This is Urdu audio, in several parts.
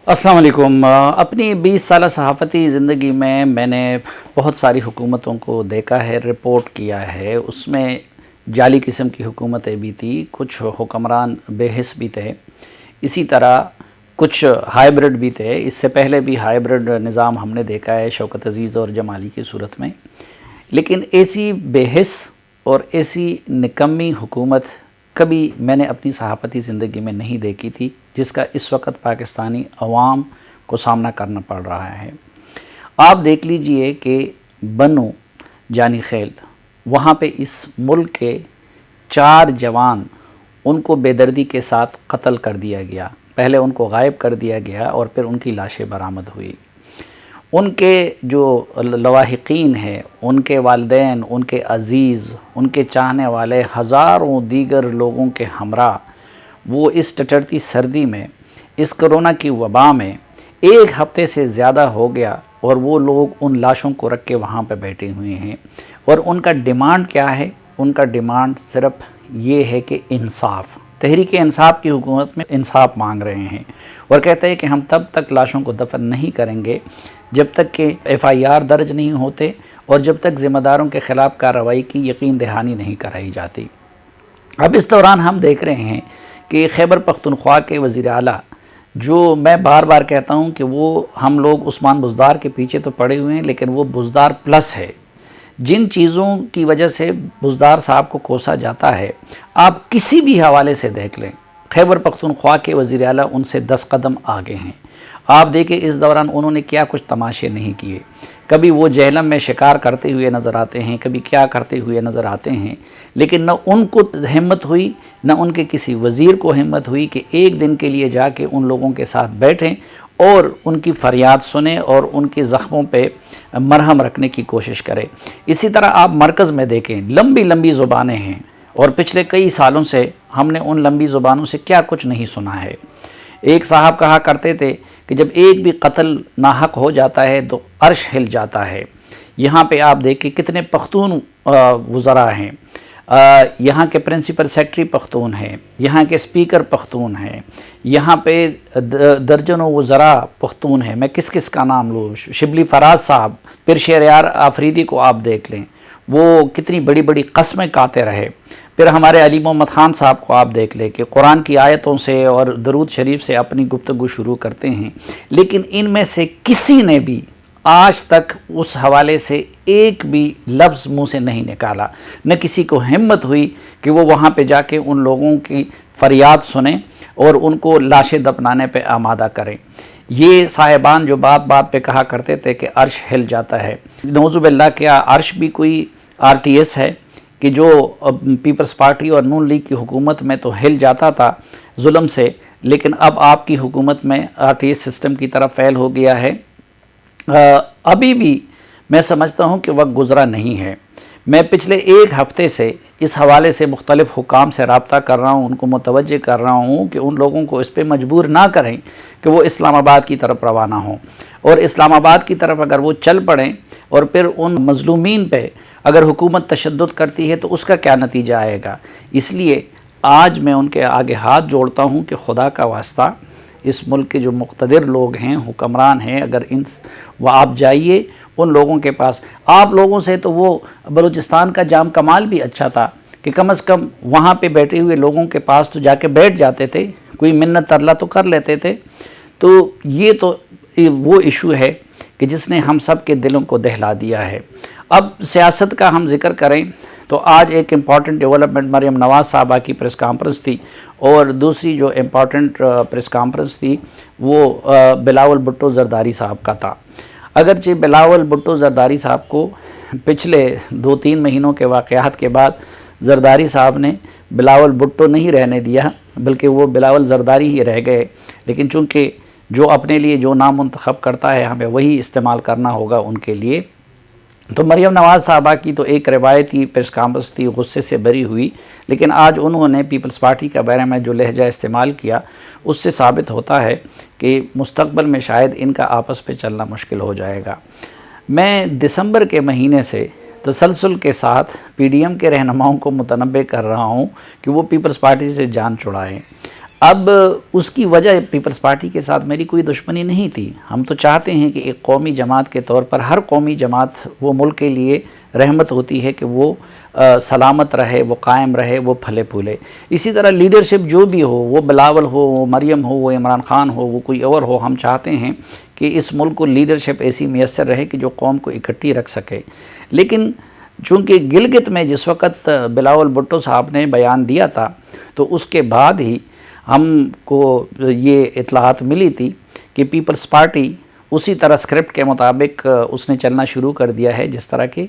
السلام علیکم۔ اپنی 20 سالہ صحافتی زندگی میں نے بہت ساری حکومتوں کو دیکھا ہے، رپورٹ کیا ہے۔ اس میں جعلی قسم کی حکومتیں بھی تھی، کچھ حکمران بے حس بھی تھے، اسی طرح کچھ ہائیبرڈ بھی تھے۔ اس سے پہلے بھی ہائیبرڈ نظام ہم نے دیکھا ہے شوکت عزیز اور جمالی کی صورت میں، لیکن ایسی بے حس اور ایسی نکمی حکومت کبھی میں نے اپنی صحافتی زندگی میں نہیں دیکھی تھی، جس کا اس وقت پاکستانی عوام کو سامنا کرنا پڑ رہا ہے۔ آپ دیکھ لیجئے کہ بنو جانی خیل، وہاں پہ اس ملک کے 4 جوان ان کو بے دردی کے ساتھ قتل کر دیا گیا، پہلے ان کو غائب کر دیا گیا اور پھر ان کی لاشیں برآمد ہوئی۔ ان کے جو لواحقین ہیں، ان کے والدین، ان کے عزیز، ان کے چاہنے والے ہزاروں دیگر لوگوں کے ہمراہ وہ اس ٹٹرتی سردی میں، اس کرونا کی وبا میں 1 ہفتے سے زیادہ ہو گیا، اور وہ لوگ ان لاشوں کو رکھ کے وہاں پہ بیٹھے ہوئے ہیں۔ اور ان کا ڈیمانڈ کیا ہے؟ ان کا ڈیمانڈ صرف یہ ہے کہ انصاف، تحریک انصاف کی حکومت میں انصاف مانگ رہے ہیں، اور کہتے ہیں کہ ہم تب تک لاشوں کو دفن نہیں کریں گے جب تک کہ FIR درج نہیں ہوتے اور جب تک ذمہ داروں کے خلاف کارروائی کی یقین دہانی نہیں کرائی جاتی۔ اب اس دوران ہم دیکھ رہے ہیں کہ خیبر پختونخوا کے وزیر اعلیٰ، جو میں بار بار کہتا ہوں کہ وہ ہم لوگ عثمان بزدار کے پیچھے تو پڑے ہوئے ہیں، لیکن وہ بزدار پلس ہے۔ جن چیزوں کی وجہ سے بزدار صاحب کو کوسا جاتا ہے، آپ کسی بھی حوالے سے دیکھ لیں، خیبر پختونخوا کے وزیر اعلیٰ ان سے 10 قدم آگے ہیں۔ آپ دیکھیں اس دوران انہوں نے کیا کچھ تماشے نہیں کیے۔ کبھی وہ جہلم میں شکار کرتے ہوئے نظر آتے ہیں، کبھی کیا کرتے ہوئے نظر آتے ہیں، لیکن نہ ان کو ہمت ہوئی، نہ ان کے کسی وزیر کو ہمت ہوئی کہ ایک دن کے لیے جا کے ان لوگوں کے ساتھ بیٹھیں اور ان کی فریاد سنیں اور ان کے زخموں پہ مرہم رکھنے کی کوشش کریں۔ اسی طرح آپ مرکز میں دیکھیں، لمبی لمبی زبانیں ہیں، اور پچھلے کئی سالوں سے ہم نے ان لمبی زبانوں سے کیا کچھ نہیں سنا ہے۔ ایک صاحب کہا کرتے تھے کہ جب ایک بھی قتل ناحق ہو جاتا ہے تو عرش ہل جاتا ہے۔ یہاں پہ آپ دیکھیں کتنے پختون وزراء ہیں، یہاں کے پرنسپل سیکرٹری پختون ہیں، یہاں کے اسپیکر پختون ہیں، یہاں پہ درجنوں وزراء پختون ہیں۔ میں کس کس کا نام لوں؟ شبلی فراز صاحب، پھر شہریار آفریدی کو آپ دیکھ لیں، وہ کتنی بڑی بڑی قسمیں کھاتے رہے۔ پھر ہمارے علی محمد خان صاحب کو آپ دیکھ لیں کہ قرآن کی آیتوں سے اور درود شریف سے اپنی گفتگو شروع کرتے ہیں، لیکن ان میں سے کسی نے بھی آج تک اس حوالے سے ایک بھی لفظ منہ سے نہیں نکالا، نہ کسی کو ہمت ہوئی کہ وہ وہاں پہ جا کے ان لوگوں کی فریاد سنیں اور ان کو لاشیں دفنانے پہ آمادہ کریں۔ یہ صاحبان جو بات بات پہ کہا کرتے تھے کہ عرش ہل جاتا ہے، نعوذ باللہ، کیا عرش بھی کوئی RTS ہے کہ جو پیپلز پارٹی اور نون لیگ کی حکومت میں تو ہل جاتا تھا ظلم سے، لیکن اب آپ کی حکومت میں RTS سسٹم کی طرف فیل ہو گیا ہے۔ ابھی بھی میں سمجھتا ہوں کہ وقت گزرا نہیں ہے۔ میں پچھلے 1 ہفتے سے اس حوالے سے مختلف حکام سے رابطہ کر رہا ہوں، ان کو متوجہ کر رہا ہوں کہ ان لوگوں کو اس پہ مجبور نہ کریں کہ وہ اسلام آباد کی طرف روانہ ہوں، اور اسلام آباد کی طرف اگر وہ چل پڑیں اور پھر ان مظلومین پہ اگر حکومت تشدد کرتی ہے تو اس کا کیا نتیجہ آئے گا۔ اس لیے آج میں ان کے آگے ہاتھ جوڑتا ہوں کہ خدا کا واسطہ، اس ملک کے جو مقتدر لوگ ہیں، حکمران ہیں، اگر وہ آپ جائیے ان لوگوں کے پاس۔ آپ لوگوں سے تو وہ بلوچستان کا جام کمال بھی اچھا تھا کہ کم از کم وہاں پہ بیٹھے ہوئے لوگوں کے پاس تو جا کے بیٹھ جاتے تھے، کوئی منت ترلا تو کر لیتے تھے۔ تو یہ تو وہ ایشو ہے کہ جس نے ہم سب کے دلوں کو دہلا دیا ہے۔ اب سیاست کا ہم ذکر کریں تو آج ایک امپورٹنٹ ڈیولپمنٹ مریم نواز صاحبہ کی پریس کانفرنس تھی، اور دوسری جو امپورٹنٹ پریس کانفرنس تھی وہ بلاول بھٹو زرداری صاحب کا تھا۔ اگرچہ بلاول بھٹو زرداری صاحب کو پچھلے 2-3 مہینوں کے واقعات کے بعد زرداری صاحب نے بلاول بھٹو نہیں رہنے دیا، بلکہ وہ بلاول زرداری ہی رہ گئے، لیکن چونکہ جو اپنے لیے جو نام منتخب کرتا ہے ہمیں وہی استعمال کرنا ہوگا ان کے لیے۔ تو مریم نواز صاحبہ کی تو ایک روایتی پریس کانفرنس تھی، غصے سے بھری ہوئی، لیکن آج انہوں نے پیپلز پارٹی کے بارے میں جو لہجہ استعمال کیا اس سے ثابت ہوتا ہے کہ مستقبل میں شاید ان کا آپس پہ چلنا مشکل ہو جائے گا۔ میں دسمبر کے مہینے سے تسلسل کے ساتھ PDM کے رہنماؤں کو متنبہ کر رہا ہوں کہ وہ پیپلز پارٹی سے جان چھڑائیں۔ اب اس کی وجہ پیپلز پارٹی کے ساتھ میری کوئی دشمنی نہیں تھی. ہم تو چاہتے ہیں کہ ایک قومی جماعت کے طور پر ہر قومی جماعت وہ ملک کے لیے رحمت ہوتی ہے کہ وہ سلامت رہے، وہ قائم رہے، وہ پھلے پھولے. اسی طرح لیڈرشپ جو بھی ہو، وہ بلاول ہو، وہ مریم ہو، وہ عمران خان ہو، وہ کوئی اور ہو، ہم چاہتے ہیں کہ اس ملک کو لیڈرشپ ایسی میسر رہے کہ جو قوم کو اکٹھی رکھ سکے. لیکن چونکہ گلگت میں جس وقت بلاول بھٹو صاحب نے بیان دیا تھا تو اس کے بعد ہی ہم کو یہ اطلاعات ملی تھی کہ پیپلز پارٹی اسی طرح اسکرپٹ کے مطابق اس نے چلنا شروع کر دیا ہے جس طرح کہ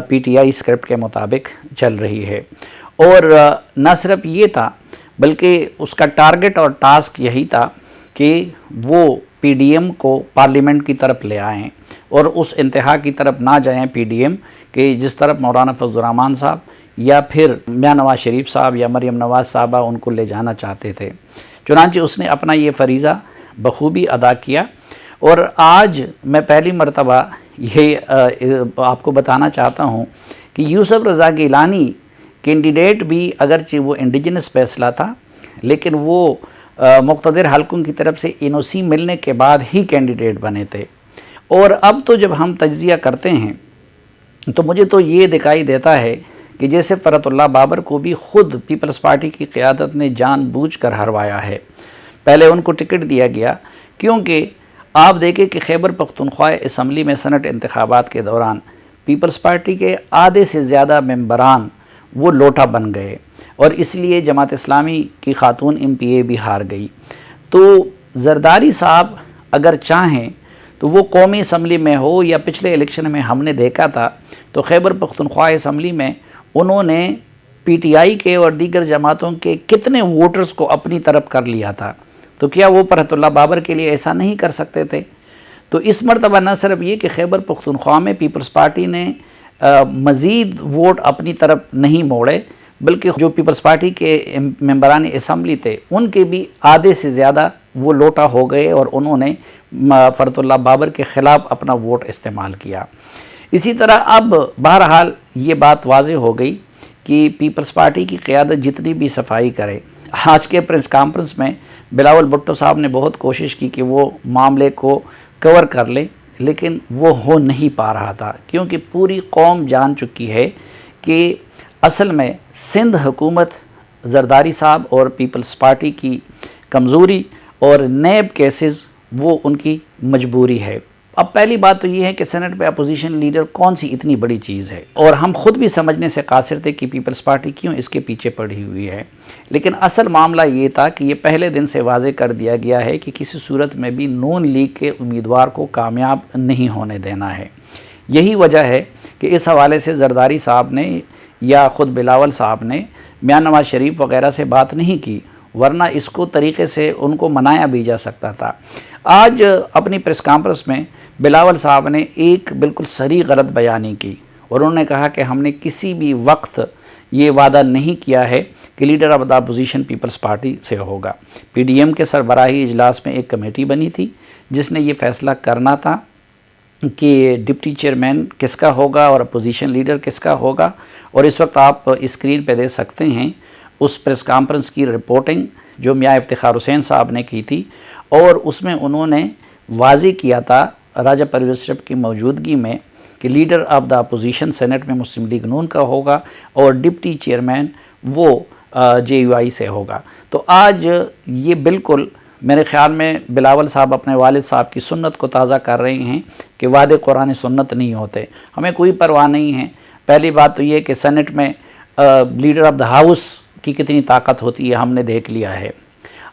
پی ٹی آئی اسکرپٹ کے مطابق چل رہی ہے. اور نہ صرف یہ تھا بلکہ اس کا ٹارگٹ اور ٹاسک یہی تھا کہ وہ پی ڈی ایم کو پارلیمنٹ کی طرف لے آئیں اور اس انتہا کی طرف نہ جائیں پی ڈی ایم کہ جس طرف مولانا فضل الرحمان صاحب یا پھر میاں نواز شریف صاحب یا مریم نواز صاحبہ ان کو لے جانا چاہتے تھے. چنانچہ اس نے اپنا یہ فریضہ بخوبی ادا کیا. اور آج میں پہلی مرتبہ یہ آپ کو بتانا چاہتا ہوں کہ یوسف رضا گیلانی کینڈیڈیٹ بھی اگرچہ وہ انڈیجنس فیصلہ تھا لیکن وہ مقتدر حلقوں کی طرف سے این او سی ملنے کے بعد ہی کینڈیڈیٹ بنے تھے. اور اب تو جب ہم تجزیہ کرتے ہیں تو مجھے تو یہ دکھائی دیتا ہے کہ جیسے فرحت اللہ بابر کو بھی خود پیپلز پارٹی کی قیادت نے جان بوجھ کر ہروایا ہے. پہلے ان کو ٹکٹ دیا گیا کیونکہ آپ دیکھیں کہ خیبر پختونخوا اسمبلی میں سینٹ انتخابات کے دوران پیپلز پارٹی کے آدھے سے زیادہ ممبران وہ لوٹا بن گئے اور اس لیے جماعت اسلامی کی خاتون ایم پی اے بھی ہار گئی. تو زرداری صاحب اگر چاہیں تو وہ قومی اسمبلی میں ہو یا پچھلے الیکشن میں ہم نے دیکھا تھا تو خیبر پختونخوا اسمبلی میں انہوں نے پی ٹی آئی کے اور دیگر جماعتوں کے کتنے ووٹرز کو اپنی طرف کر لیا تھا. تو کیا وہ فرحت اللہ بابر کے لیے ایسا نہیں کر سکتے تھے؟ تو اس مرتبہ نہ صرف یہ کہ خیبر پختونخوا میں پیپلز پارٹی نے مزید ووٹ اپنی طرف نہیں موڑے بلکہ جو پیپلز پارٹی کے ممبران اسمبلی تھے ان کے بھی آدھے سے زیادہ وہ لوٹا ہو گئے اور انہوں نے فرحت اللہ بابر کے خلاف اپنا ووٹ استعمال کیا. اسی طرح اب بہرحال یہ بات واضح ہو گئی کہ پیپلز پارٹی کی قیادت جتنی بھی صفائی کرے. آج کے پریس کانفرنس میں بلاول بھٹو صاحب نے بہت کوشش کی کہ وہ معاملے کو کور کر لے لیکن وہ ہو نہیں پا رہا تھا کیونکہ پوری قوم جان چکی ہے کہ اصل میں سندھ حکومت زرداری صاحب اور پیپلز پارٹی کی کمزوری اور نیب کیسز وہ ان کی مجبوری ہے. اب پہلی بات تو یہ ہے کہ سینٹ پہ اپوزیشن لیڈر کون سی اتنی بڑی چیز ہے اور ہم خود بھی سمجھنے سے قاصر تھے کہ پیپلز پارٹی کیوں اس کے پیچھے پڑی ہوئی ہے. لیکن اصل معاملہ یہ تھا کہ یہ پہلے دن سے واضح کر دیا گیا ہے کہ کسی صورت میں بھی نون لیگ کے امیدوار کو کامیاب نہیں ہونے دینا ہے. یہی وجہ ہے کہ اس حوالے سے زرداری صاحب نے یا خود بلاول صاحب نے میاں نواز شریف وغیرہ سے بات نہیں کی ورنہ اس کو طریقے سے ان کو منایا بھی جا سکتا تھا. آج اپنی پریس کانفرنس میں بلاول صاحب نے ایک بالکل صریح غلط بیانی کی اور انہوں نے کہا کہ ہم نے کسی بھی وقت یہ وعدہ نہیں کیا ہے کہ leader of the opposition Peoples Party سے ہوگا. پی ڈی ایم کے سربراہی اجلاس میں ایک کمیٹی بنی تھی جس نے یہ فیصلہ کرنا تھا کہ ڈپٹی چیئرمین کس کا ہوگا اور اپوزیشن لیڈر کس کا ہوگا. اور اس وقت آپ اسکرین پہ دیکھ سکتے ہیں اس پریس کانفرنس کی رپورٹنگ جو میاں افتخار حسین صاحب نے کی تھی اور اس میں انہوں نے واضح کیا تھا راجہ پرویز اشرف کی موجودگی میں کہ leader of the opposition senate میں مسلم لیگ نون کا ہوگا اور ڈپٹی چیئرمین وہ جے یو آئی سے ہوگا. تو آج یہ بالکل میرے خیال میں بلاول صاحب اپنے والد صاحب کی سنت کو تازہ کر رہے ہیں کہ وعدے قرآن سنت نہیں ہوتے. ہمیں کوئی پرواہ نہیں ہے. پہلی بات تو یہ کہ سینٹ میں لیڈر آف دا ہاؤس کی کتنی طاقت ہوتی ہے ہم نے دیکھ لیا ہے.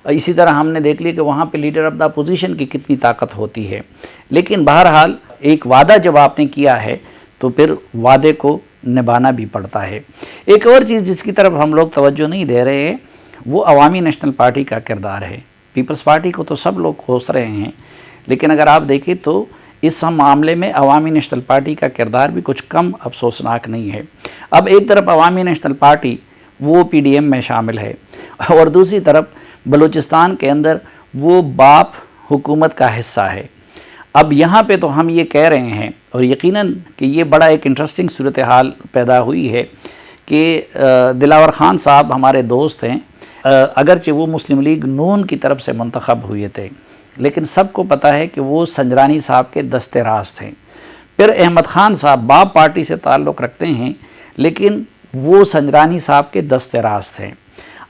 اسی طرح ہم نے دیکھ لیا کہ وہاں پہ لیڈر آف دا اپوزیشن کی کتنی طاقت ہوتی ہے. لیکن بہرحال ایک وعدہ جب آپ نے کیا ہے تو پھر وعدے کو نبھانا بھی پڑتا ہے. ایک اور چیز جس کی طرف ہم لوگ توجہ نہیں دے رہے ہیں وہ عوامی نیشنل پارٹی کا کردار ہے. پیپلز پارٹی کو تو سب لوگ کوس رہے ہیں لیکن اگر آپ دیکھیں تو اس معاملے میں عوامی نیشنل پارٹی کا کردار بھی کچھ کم افسوسناک نہیں ہے. اب ایک طرف عوامی نیشنل پارٹی وہ پی ڈی ایم میں شامل ہے اور دوسری طرف بلوچستان کے اندر وہ باپ حکومت کا حصہ ہے. اب یہاں پہ تو ہم یہ کہہ رہے ہیں اور یقیناً کہ یہ بڑا ایک انٹرسٹنگ صورتحال پیدا ہوئی ہے کہ دلاور خان صاحب ہمارے دوست ہیں اگرچہ وہ مسلم لیگ نون کی طرف سے منتخب ہوئے تھے، لیکن سب کو پتہ ہے کہ وہ سنجرانی صاحب کے دست راست تھے۔ پھر احمد خان صاحب باب پارٹی سے تعلق رکھتے ہیں، لیکن وہ سنجرانی صاحب کے دست راست تھے۔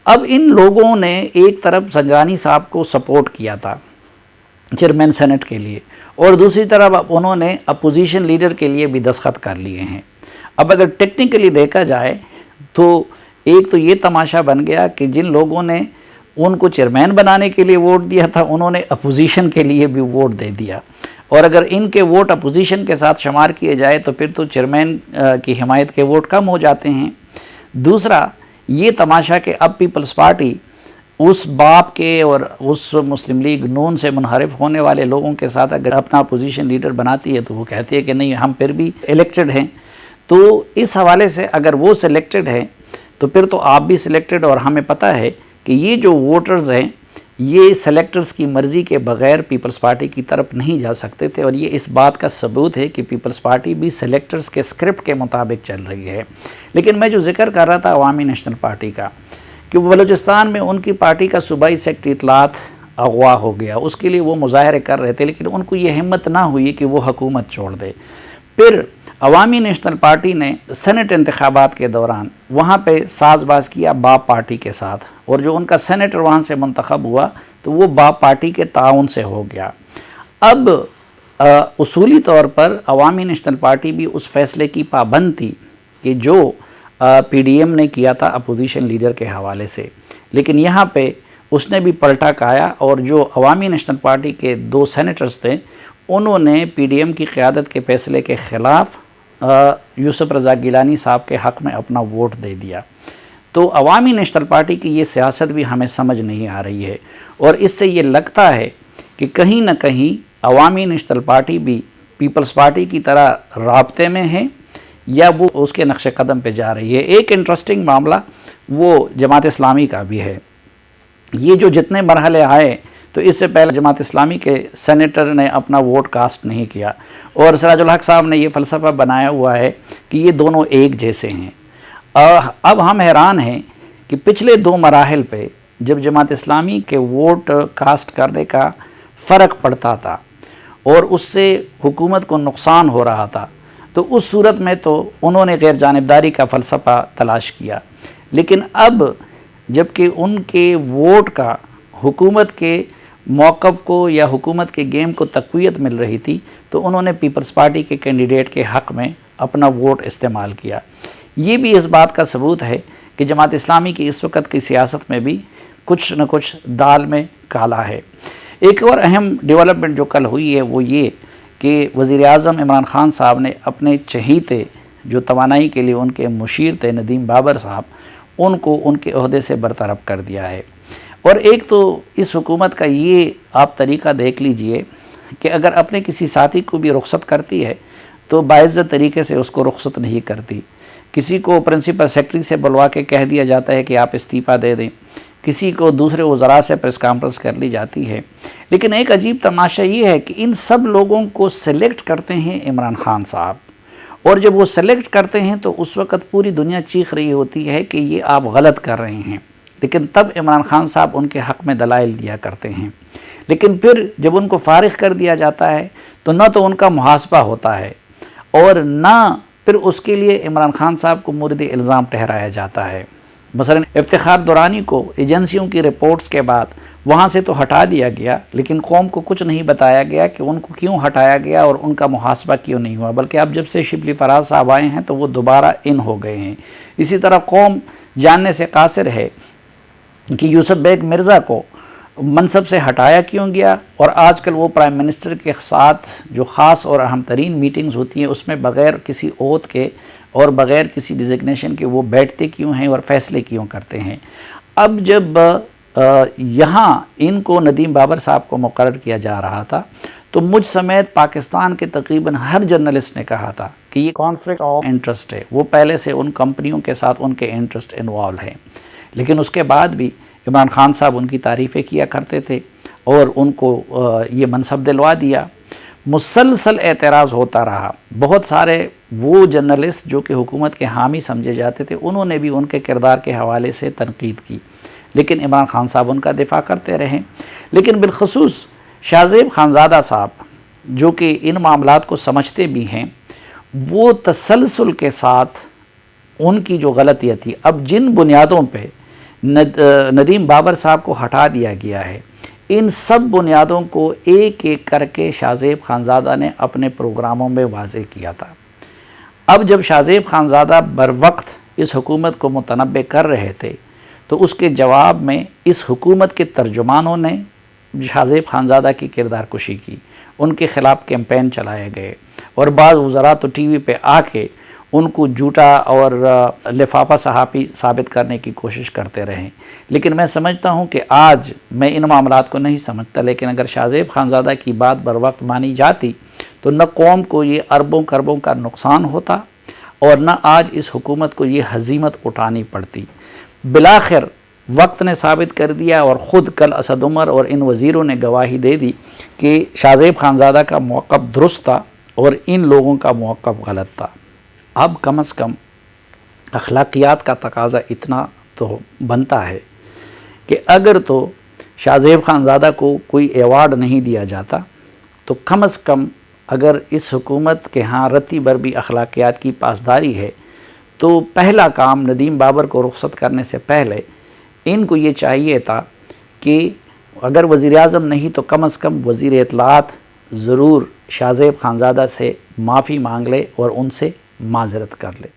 اب ان لوگوں نے ایک طرف سنجرانی صاحب کو سپورٹ کیا تھا چیئرمین سینٹ کے لیے، اور دوسری طرف اب انہوں نے اپوزیشن لیڈر کے لیے بھی دستخط کر لیے ہیں۔ اب اگر ٹیکنیکلی دیکھا جائے تو ایک تو یہ تماشا بن گیا کہ جن لوگوں نے ان کو چیئرمین بنانے کے لیے ووٹ دیا تھا، انہوں نے اپوزیشن کے لیے بھی ووٹ دے دیا، اور اگر ان کے ووٹ اپوزیشن کے ساتھ شمار کیے جائے تو پھر تو چیئرمین کی حمایت کے ووٹ کم ہو جاتے ہیں۔ دوسرا یہ تماشا کہ اب پیپلز پارٹی اس باپ کے اور اس مسلم لیگ نون سے منحرف ہونے والے لوگوں کے ساتھ اگر اپنا اپوزیشن لیڈر بناتی ہے تو وہ کہتی ہے کہ نہیں، ہم پھر بھی الیکٹڈ ہیں۔ تو اس حوالے سے اگر وہ سلیکٹڈ ہیں تو پھر تو آپ بھی سلیکٹڈ، اور ہمیں پتہ ہے کہ یہ جو ووٹرز ہیں یہ سلیکٹرز کی مرضی کے بغیر پیپلز پارٹی کی طرف نہیں جا سکتے تھے، اور یہ اس بات کا ثبوت ہے کہ پیپلز پارٹی بھی سلیکٹرز کے اسکرپٹ کے مطابق چل رہی ہے۔ لیکن میں جو ذکر کر رہا تھا عوامی نیشنل پارٹی کا، کہ بلوچستان میں ان کی پارٹی کا صوبائی سیکرٹری اطلاعات اغوا ہو گیا، اس کے لیے وہ مظاہرے کر رہے تھے، لیکن ان کو یہ ہمت نہ ہوئی کہ وہ حکومت چھوڑ دے۔ پھر عوامی نیشنل پارٹی نے سینٹ انتخابات کے دوران وہاں پہ ساز باز کیا باپ پارٹی کے ساتھ، اور جو ان کا سینیٹر وہاں سے منتخب ہوا تو وہ باپ پارٹی کے تعاون سے ہو گیا۔ اب اصولی طور پر عوامی نیشنل پارٹی بھی اس فیصلے کی پابند تھی کہ جو پی ڈی ایم نے کیا تھا اپوزیشن لیڈر کے حوالے سے، لیکن یہاں پہ اس نے بھی پلٹا کھایا، اور جو عوامی نیشنل پارٹی کے 2 سینیٹرز تھے انہوں نے پی ڈی ایم کی قیادت کے فیصلے کے خلاف یوسف رضا گیلانی صاحب کے حق میں اپنا ووٹ دے دیا۔ تو عوامی نیشنل پارٹی کی یہ سیاست بھی ہمیں سمجھ نہیں آ رہی ہے، اور اس سے یہ لگتا ہے کہ کہیں نہ کہیں عوامی نیشنل پارٹی بھی پیپلز پارٹی کی طرح رابطے میں ہے یا وہ اس کے نقش قدم پہ جا رہی ہے۔ ایک انٹرسٹنگ معاملہ وہ جماعت اسلامی کا بھی ہے۔ یہ جو جتنے مرحلے آئے تو اس سے پہلے جماعت اسلامی کے سینیٹر نے اپنا ووٹ کاسٹ نہیں کیا، اور سراج الحق صاحب نے یہ فلسفہ بنایا ہوا ہے کہ یہ دونوں ایک جیسے ہیں۔ اب ہم حیران ہیں کہ پچھلے 2 مراحل پہ جب جماعت اسلامی کے ووٹ کاسٹ کرنے کا فرق پڑتا تھا اور اس سے حکومت کو نقصان ہو رہا تھا، تو اس صورت میں تو انہوں نے غیر جانبداری کا فلسفہ تلاش کیا، لیکن اب جب کہ ان کے ووٹ کا حکومت کے موقف کو یا حکومت کے گیم کو تقویت مل رہی تھی تو انہوں نے پیپلز پارٹی کے کینڈیڈیٹ کے حق میں اپنا ووٹ استعمال کیا۔ یہ بھی اس بات کا ثبوت ہے کہ جماعت اسلامی کی اس وقت کی سیاست میں بھی کچھ نہ کچھ دال میں کالا ہے۔ ایک اور اہم ڈیولپمنٹ جو کل ہوئی ہے وہ یہ کہ وزیر اعظم عمران خان صاحب نے اپنے چہیتے جو توانائی کے لیے ان کے مشیر تھے ندیم بابر صاحب، ان کو ان کے عہدے سے برطرف کر دیا ہے۔ اور ایک تو اس حکومت کا یہ آپ طریقہ دیکھ لیجئے کہ اگر اپنے کسی ساتھی کو بھی رخصت کرتی ہے تو باعزت طریقے سے اس کو رخصت نہیں کرتی۔ کسی کو پرنسپل سیکرٹری سے بلوا کے کہہ دیا جاتا ہے کہ آپ استعفیٰ دے دیں، کسی کو دوسرے وزراء سے پریس کانفرنس کر لی جاتی ہے۔ لیکن ایک عجیب تماشا یہ ہے کہ ان سب لوگوں کو سلیکٹ کرتے ہیں عمران خان صاحب، اور جب وہ سلیکٹ کرتے ہیں تو اس وقت پوری دنیا چیخ رہی ہوتی ہے کہ یہ آپ غلط کر رہے ہیں، لیکن تب عمران خان صاحب ان کے حق میں دلائل دیا کرتے ہیں۔ لیکن پھر جب ان کو فارغ کر دیا جاتا ہے تو نہ تو ان کا محاسبہ ہوتا ہے، اور نہ پھر اس کے لیے عمران خان صاحب کو مورد الزام ٹھہرایا جاتا ہے۔ مثلا افتخار دورانی کو ایجنسیوں کی رپورٹس کے بعد وہاں سے تو ہٹا دیا گیا، لیکن قوم کو کچھ نہیں بتایا گیا کہ ان کو کیوں ہٹایا گیا اور ان کا محاسبہ کیوں نہیں ہوا، بلکہ اب جب سے شبلی فراز صاحب آئے ہیں تو وہ دوبارہ ان ہو گئے ہیں۔ اسی طرح قوم جاننے سے قاصر ہے کہ یوسف بیگ مرزا کو منصب سے ہٹایا کیوں گیا، اور آج کل وہ پرائم منسٹر کے ساتھ جو خاص اور اہم ترین میٹنگز ہوتی ہیں اس میں بغیر کسی اوت کے اور بغیر کسی ڈیزگنیشن کے وہ بیٹھتے کیوں ہیں اور فیصلے کیوں کرتے ہیں۔ اب جب یہاں ان کو ندیم بابر صاحب کو مقرر کیا جا رہا تھا تو مجھ سمیت پاکستان کے تقریباً ہر جرنلسٹ نے کہا تھا کہ یہ کانفلکٹ آف انٹرسٹ ہے، وہ پہلے سے ان کمپنیوں کے ساتھ ان کے انٹرسٹ انوالو ہیں۔ لیکن اس کے بعد بھی عمران خان صاحب ان کی تعریفیں کیا کرتے تھے اور ان کو یہ منصب دلوا دیا۔ مسلسل اعتراض ہوتا رہا، بہت سارے وہ جرنلسٹ جو کہ حکومت کے حامی سمجھے جاتے تھے انہوں نے بھی ان کے کردار کے حوالے سے تنقید کی، لیکن عمران خان صاحب ان کا دفاع کرتے رہے. لیکن بالخصوص شاہ زیب خانزادہ صاحب جو کہ ان معاملات کو سمجھتے بھی ہیں، وہ تسلسل کے ساتھ ان کی جو غلطیاں تھی، اب جن بنیادوں پہ ندیم بابر صاحب کو ہٹا دیا گیا ہے، ان سب بنیادوں کو ایک ایک کر کے شاہ زیب خانزادہ نے اپنے پروگراموں میں واضح کیا تھا. اب جب شاہ زیب خانزادہ بر وقت اس حکومت کو متنبع کر رہے تھے تو اس کے جواب میں اس حکومت کے ترجمانوں نے شاہ زیب خانزادہ کی کردار کشی کی، ان کے خلاف کیمپین چلائے گئے، اور بعض وزراء تو ٹی وی پہ آ کے ان کو جھوٹا اور لفافہ صحافی ثابت کرنے کی کوشش کرتے رہیں. لیکن میں سمجھتا ہوں کہ آج میں ان معاملات کو نہیں سمجھتا، لیکن اگر شاہ زیب خانزادہ کی بات بر وقت مانی جاتی تو نہ قوم کو یہ اربوں کربوں کا نقصان ہوتا اور نہ آج اس حکومت کو یہ ہزیمت اٹھانی پڑتی. بالآخر وقت نے ثابت کر دیا اور خود کل اسد عمر اور ان وزیروں نے گواہی دے دی کہ شاہ زیب خانزادہ کا موقف درست تھا اور ان لوگوں کا موقف غلط تھا. اب کم از کم اخلاقیات کا تقاضا اتنا تو بنتا ہے کہ اگر تو شاہ زیب خانزادہ کو کوئی ایوارڈ نہیں دیا جاتا تو کم از کم اگر اس حکومت کے ہاں رتی بھر بھی اخلاقیات کی پاسداری ہے تو پہلا کام ندیم بابر کو رخصت کرنے سے پہلے ان کو یہ چاہیے تھا کہ اگر وزیر اعظم نہیں تو کم از کم وزیر اطلاعات ضرور شاہ زیب خانزادہ سے معافی مانگ لے اور ان سے معذرت کر لے.